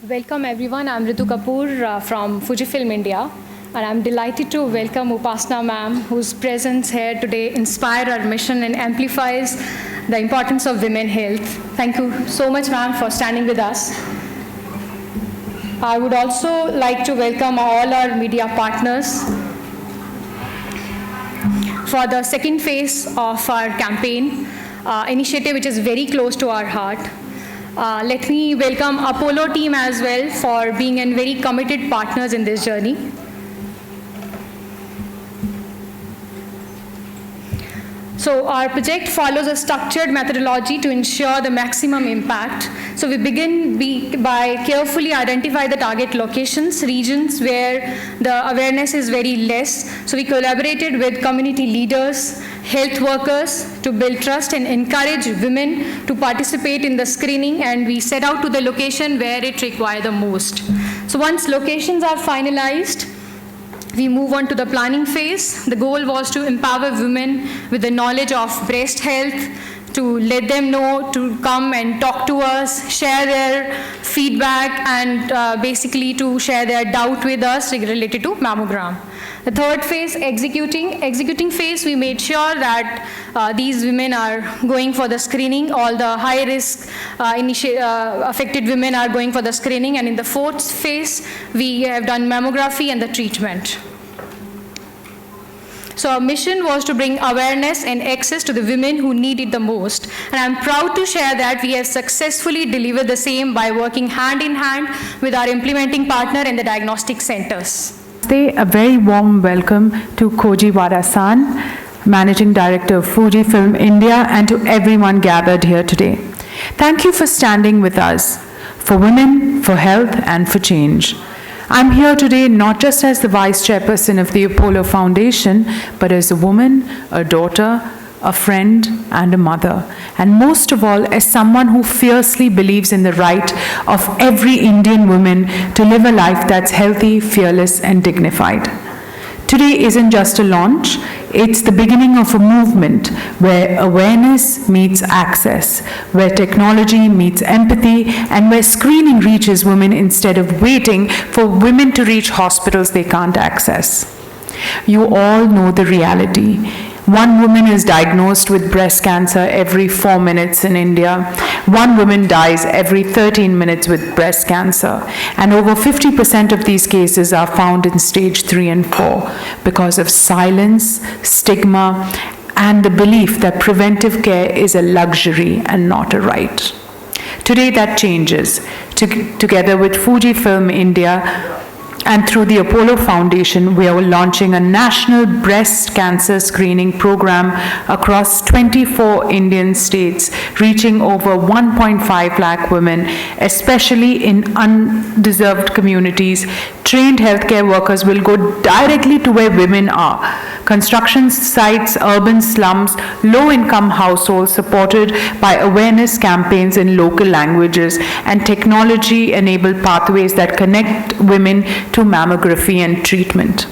Welcome everyone, I'm Ritu Kapoor from Fujifilm India, and I'm delighted to welcome Upasana ma'am, whose presence here today inspires our mission and amplifies the importance of women health. Thank you so much ma'am for standing with us. I would also like to welcome all our media partners for the second phase of our campaign initiative, which is very close to our heart. Let me welcome Apolo team as well for being a very committed partners in this journey. So our project follows a structured methodology to ensure the maximum impact. So we begin by carefully identify the target locations, regions where the awareness is very less. So we collaborated with community leaders, health workers to build trust and encourage women to participate in the screening, and we set out to the location where it requires the most. So once locations are finalized, we move on to the planning phase. The goal was to empower women with the knowledge of breast health, to let them know to come and talk to us, share their feedback, and basically to share their doubt with us related to mammogram. The third phase, executing phase, we made sure that these women are going for the screening. All the high-risk affected women are going for the screening. And in the fourth phase, we have done mammography and the treatment. So our mission was to bring awareness and access to the women who need it the most. And I'm proud to share that we have successfully delivered the same by working hand in hand with our implementing partner and the diagnostic centers. A very warm welcome to Konidela-san, Managing Director of Fujifilm India, and to everyone gathered here today. Thank you for standing with us, for women, for health, and for change. I'm here today not just as the Vice Chairperson of the Apolo Foundation, but as a woman, a daughter, a friend, and a mother. And most of all, as someone who fiercely believes in the right of every Indian woman to live a life that's healthy, fearless, and dignified. Today isn't just a launch, it's the beginning of a movement where awareness meets access, where technology meets empathy, and where screening reaches women instead of waiting for women to reach hospitals they can't access. You all know the reality. One woman is diagnosed with breast cancer every 4 minutes in India. One woman dies every 13 minutes with breast cancer. And over 50% of these cases are found in stage 3 and 4 because of silence, stigma, and the belief that preventive care is a luxury and not a right. Today that changes. Together with Fujifilm India, and through the Apolo Foundation, we are launching a national breast cancer screening program across 24 Indian states, reaching over 1.5 lakh women, especially in undeserved communities. Trained healthcare workers will go directly to where women are. Construction sites, urban slums, low-income households, supported by awareness campaigns in local languages and technology-enabled pathways that connect women to mammography and treatment.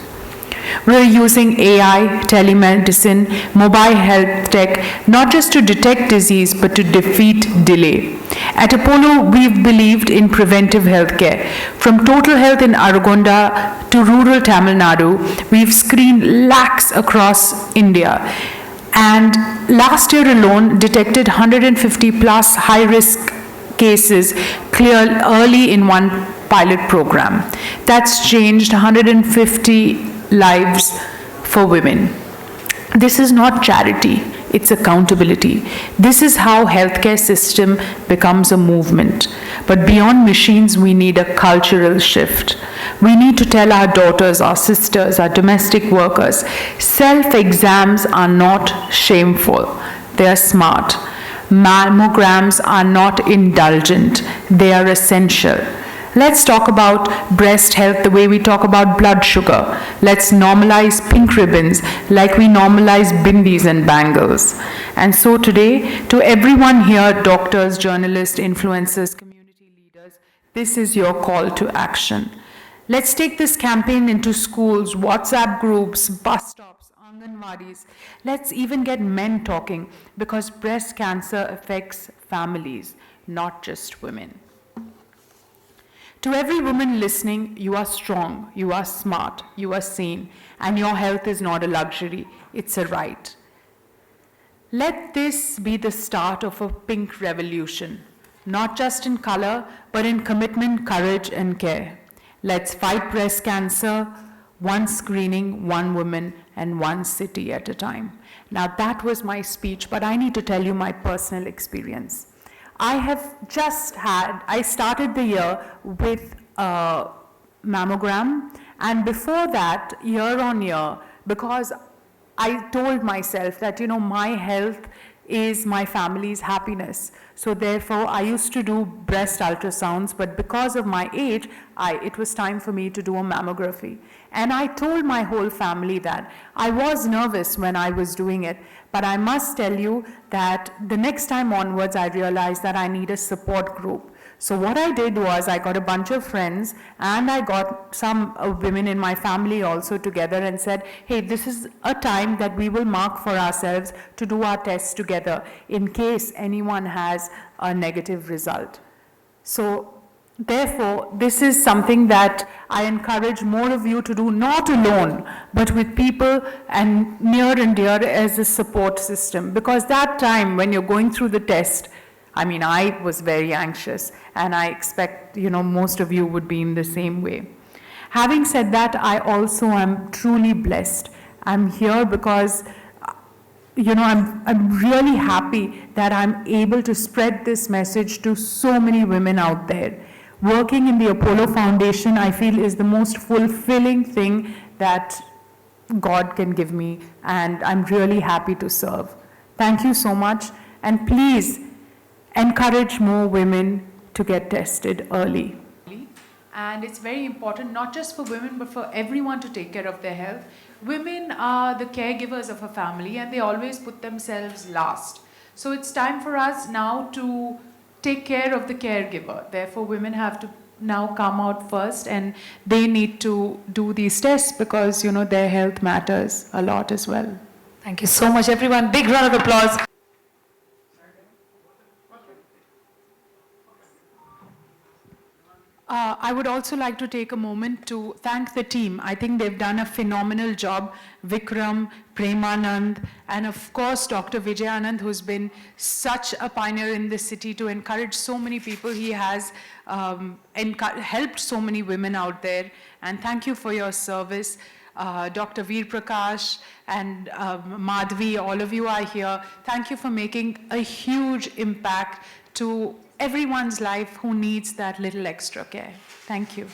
We're using AI, telemedicine, mobile health tech, not just to detect disease, but to defeat delay. At Apolo, we've believed in preventive healthcare. From total health in Aragonda to rural Tamil Nadu, we've screened lakhs across India. And last year alone, detected 150 plus high-risk cases cleared early in one pilot program. That's changed 150 lives for women. This is not charity, it's accountability. This is how healthcare system becomes a movement. But beyond machines, we need a cultural shift. We need to tell our daughters, our sisters, our domestic workers, self-exams are not shameful, they are smart. Mammograms are not indulgent, they are essential. Let's talk about breast health the way we talk about blood sugar. Let's normalize pink ribbons like we normalize bindis and bangles. And so today, to everyone here, doctors, journalists, influencers, community leaders, this is your call to action. Let's take this campaign into schools, WhatsApp groups, bus stops, Anganwadis. Let's even get men talking, because breast cancer affects families, not just women. To every woman listening, you are strong, you are smart, you are sane, and your health is not a luxury, it's a right. Let this be the start of a pink revolution, not just in color, but in commitment, courage, and care. Let's fight breast cancer, one screening, one woman, and one city at a time. Now that was my speech, but I need to tell you my personal experience. I started the year with a mammogram, and before that, year on year, because I told myself that, my health is my family's happiness. So therefore, I used to do breast ultrasounds, but because of my age, it was time for me to do a mammography. And I told my whole family that. I was nervous when I was doing it, but I must tell you that the next time onwards, I realized that I need a support group. So what I did was I got a bunch of friends and I got some women in my family also together and said, hey, this is a time that we will mark for ourselves to do our tests together in case anyone has a negative result. So therefore, this is something that I encourage more of you to do, not alone, but with people and near and dear as a support system. Because that time when you're going through the test, I was very anxious, and I expect, most of you would be in the same way. Having said that, I also am truly blessed. I'm here because, I'm really happy that I'm able to spread this message to so many women out there. Working in the Apolo Foundation, I feel, is the most fulfilling thing that God can give me, and I'm really happy to serve. Thank you so much, and please, encourage more women to get tested early. And it's very important, not just for women, but for everyone to take care of their health. Women are the caregivers of a family, and they always put themselves last. So it's time for us now to take care of the caregiver. Therefore, women have to now come out first, and they need to do these tests because, their health matters a lot as well. Thank you so much, everyone. Big round of applause. I would also like to take a moment to thank the team. I think they've done a phenomenal job. Vikram, Premanand, and of course, Dr. Vijayanand, who's been such a pioneer in this city to encourage so many people. He has helped so many women out there. And thank you for your service. Dr. Veer Prakash and Madhvi, all of you are here. Thank you for making a huge impact to everyone's life who needs that little extra care. Thank you.